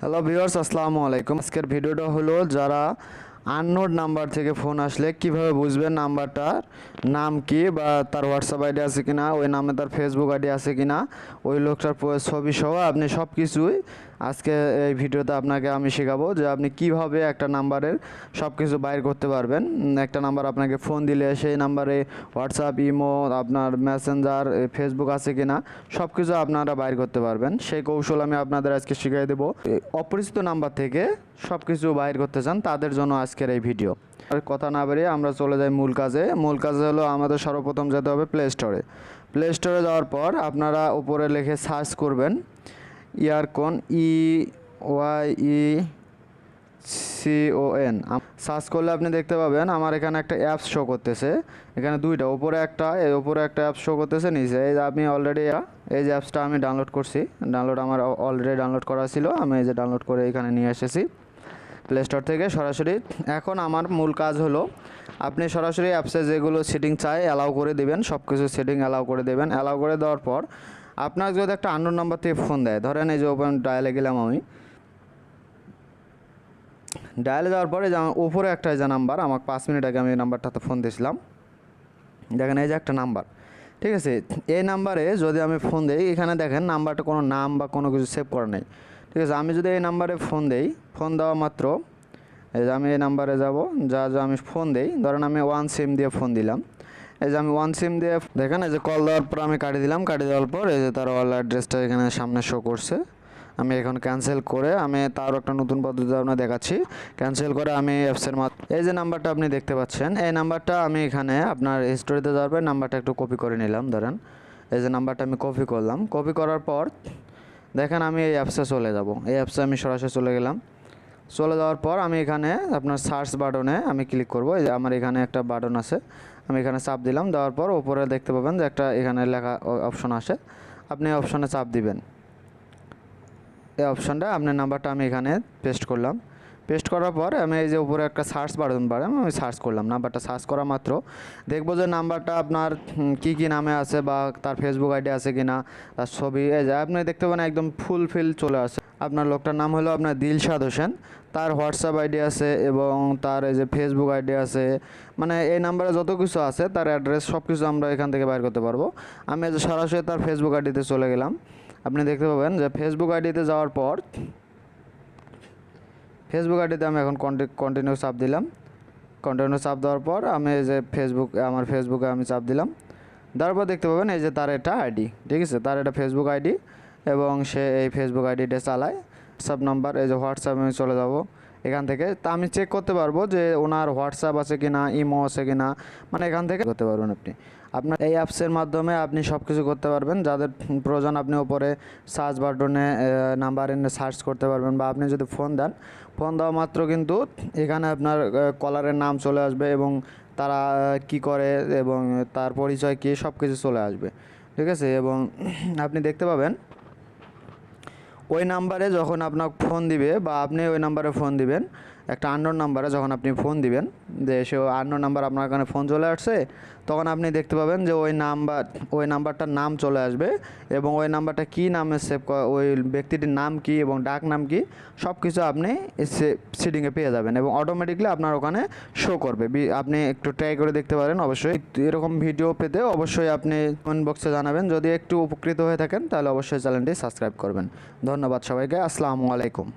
Hello viewers, আসসালামু আলাইকুম। আজকের ভিডিওটা হলো যারা আননোন নাম্বার থেকে ফোন আসলে কিভাবে বুঝবেন নাম্বারটার নাম কি, বা তার হোয়াটসঅ্যাপ আইডি আছে কিনা, ওই নামে তার ফেসবুক আইডি আছে কিনা, ওই লোকটার ছবি সহ আপনি সব কিছুই আজকে এই ভিডিওতে আপনাকে আমি শেখাবো যে আপনি কিভাবে একটা নাম্বারের সব কিছু বাইর করতে পারবেন। একটা নাম্বার আপনাকে ফোন দিলে সেই নাম্বারে হোয়াটসঅ্যাপ, ইমো, আপনার মেসেঞ্জার, ফেসবুক আছে কিনা সব কিছু আপনারা বাইর করতে পারবেন। সেই কৌশল আমি আপনাদের আজকে শিখিয়ে দেবো। অপরিচিত নাম্বার থেকে সব কিছু বাইর করতে চান তাদের জন্য আজকের এই ভিডিও। কথা না বেরিয়ে আমরা চলে যাই মূল কাজে। মূল কাজে হলো আমাদের সর্বপ্রথম যেতে হবে প্লে স্টোরে। প্লে স্টোরে যাওয়ার পর আপনারা উপরে লিখে সার্চ করবেন ইয়ারকন, IYECON। সার্চ করলে আপনি দেখতে পাবেন আমার এখানে একটা অ্যাপস শো করতেছে। এখানে দুইটা, উপরে একটা, এই উপরে একটা অ্যাপস শো করতেছে, নিচে এই যে আমি অলরেডি এই যে অ্যাপসটা আমি ডাউনলোড করছি। আমার অলরেডি ডাউনলোড করা ছিল, আমি এই যে ডাউনলোড করে এখানে নিয়ে এসেছি প্লে স্টোর থেকে সরাসরি। এখন আমার মূল কাজ হলো আপনি সরাসরি অ্যাপসে যেগুলো সেটিং চাই অ্যালাউ করে দেবেন, সব কিছু সেটিং অ্যালাউ করে দেবেন। অ্যালাউ করে দেওয়ার পর আপনার যদি একটা আননোন নাম্বার থেকে ফোন দেয়, ধরেন এই যে ওপেন ডায়ালে গেলাম, আমি ডায়ালে যাওয়ার পরে যে আমার উপরে একটা যে নাম্বার, আমাকে 5 মিনিট আগে আমি এই নাম্বারটাতে ফোন দিয়েছিলাম, দেখেন এই যে একটা নাম্বার, ঠিক আছে। এই নাম্বারে যদি আমি ফোন দিই, এখানে দেখেন নাম্বারটা কোনো নাম বা কোনো কিছু সেভ করা নেই, ঠিক আছে। আমি যদি এই নাম্বারে ফোন দেই, ফোন দেওয়া মাত্র এই যে আমি এই নাম্বারে যাব, আমি ফোন দেই, ধরেন আমি 1 সিম দিয়ে ফোন দিলাম, এই যে আমি 1 সিম দিয়ে দেখেন এই যে কল দেওয়ার পর আমি কাটি দিলাম। কাটি দেওয়ার পর এই যে তার ওয়াল অ্যাড্রেসটা এখানে সামনে শো করছে। আমি এখন ক্যান্সেল করে আমি তারও একটা নতুন পদ্ধতি আপনার দেখাচ্ছি। ক্যান্সেল করে আমি অ্যাপসের এই যে নাম্বারটা আপনি দেখতে পাচ্ছেন, এই নাম্বারটা আমি এখানে আপনার হিস্টোরিতে যাওয়ার পর নাম্বারটা একটু কপি করে নিলাম। ধরেন এই যে নাম্বারটা আমি কপি করলাম। কপি করার পর দেখেন আমি এই অ্যাপসে চলে যাব। এই অ্যাপসে আমি সরাসরি চলে গেলাম। চলে যাওয়ার পর আমি এখানে আপনার সার্চ বাটনে আমি ক্লিক করব। এই যে আমার এখানে একটা বাটন আছে, আমি এখানে চাপ দিলাম। দেওয়ার পর উপরে দেখতে পাবেন যে একটা এখানে লেখা অপশন আসে, আপনি এই অপশনে চাপ দিবেন। এই অপশনটা আপনার নাম্বারটা আমি এখানে পেস্ট করলাম। পেস্ট করার পর আমি এই যে উপরে একটা সার্চ বাটন পারে আমি সার্চ করলাম। নাম্বারটা সার্চ করা মাত্র দেখবো যে নাম্বারটা আপনার কি কি নামে আছে, বা তার ফেসবুক আইডি আছে কিনা, তার ছবি, এই যে আপনি দেখতে পাবেন একদম ফুলফিল চলে আসে। আপনার লোকটার নাম হলো আপনার দিলশাদ হোসেন, তার হোয়াটসঅ্যাপ আইডি আছে এবং তার এই যে ফেসবুক আইডি আছে, মানে এই নাম্বারে যত কিছু আছে তার অ্যাড্রেস সব কিছু আমরা এখান থেকে বাইর করতে পারবো। আমি এই যে সরাসরি তার ফেসবুক আইডিতে চলে গেলাম। আপনি দেখতে পাবেন যে ফেসবুক আইডিতে যাওয়ার পর ফেসবুক আইডিতে আমি এখন কন্টিনিউ চাপ দিলাম। কন্টিনিউ চাপ দেওয়ার পর আমি এই যে আমার ফেসবুকে আমি চাপ দিলাম। তারপর দেখতে পাবেন এই যে তার এটা আইডি, ঠিক আছে, তার এটা ফেসবুক আইডি এবং সে এই ফেসবুক আইডিটা চালায়। হোয়াটসঅ্যাপ নাম্বার, এই যে হোয়াটসঅ্যাপ আমি চলে যাব এখান থেকে, তা আমি চেক করতে পারবো যে ওনার হোয়াটসঅ্যাপ আছে কিনা, ইমো আছে কিনা, মানে এখান থেকে করতে পারবেন। আপনার এই অ্যাপসের মাধ্যমে আপনি সব কিছু করতে পারবেন। যাদের প্রয়োজন আপনি ওপরে সার্চ বাটনে নাম্বার এনে সার্চ করতে পারবেন, বা আপনি যদি ফোন দেন, ফোন দেওয়া মাত্র কিন্তু এখানে আপনার কলারের নাম চলে আসবে এবং তারা কি করে এবং তার পরিচয় কী সব কিছু চলে আসবে, ঠিক আছে। এবং আপনি দেখতে পাবেন ওই নাম্বারে যখন আপনাকে ফোন দিবে, বা আপনি ওই নাম্বারে ফোন দিবেন, একটা আননোন নাম্বারে যখন আপনি ফোন দিবেন, যে সে আননোন নাম্বার আপনার এখানে ফোন চলে আসছে, তখন আপনি দেখতে পাবেন যে ওই নাম্বারটার নাম চলে আসবে এবং ওই নাম্বারটা কী নামে সেভ করা, ওই ব্যক্তিটির নাম কি এবং ডাক নাম কি সব কিছু আপনি সেটিংয়ে পেয়ে যাবেন এবং অটোমেটিকলি আপনার ওখানে শো করবে। আপনি একটু ট্রাই করে দেখতে পারেন। অবশ্যই এরকম ভিডিও পেতে অবশ্যই আপনি কমেন্ট বক্সে জানাবেন। যদি একটু উপকৃত হয়ে থাকেন তাহলে অবশ্যই চ্যানেলটি সাবস্ক্রাইব করবেন। ধন্যবাদ সবাইকে, আসসালামু আলাইকুম।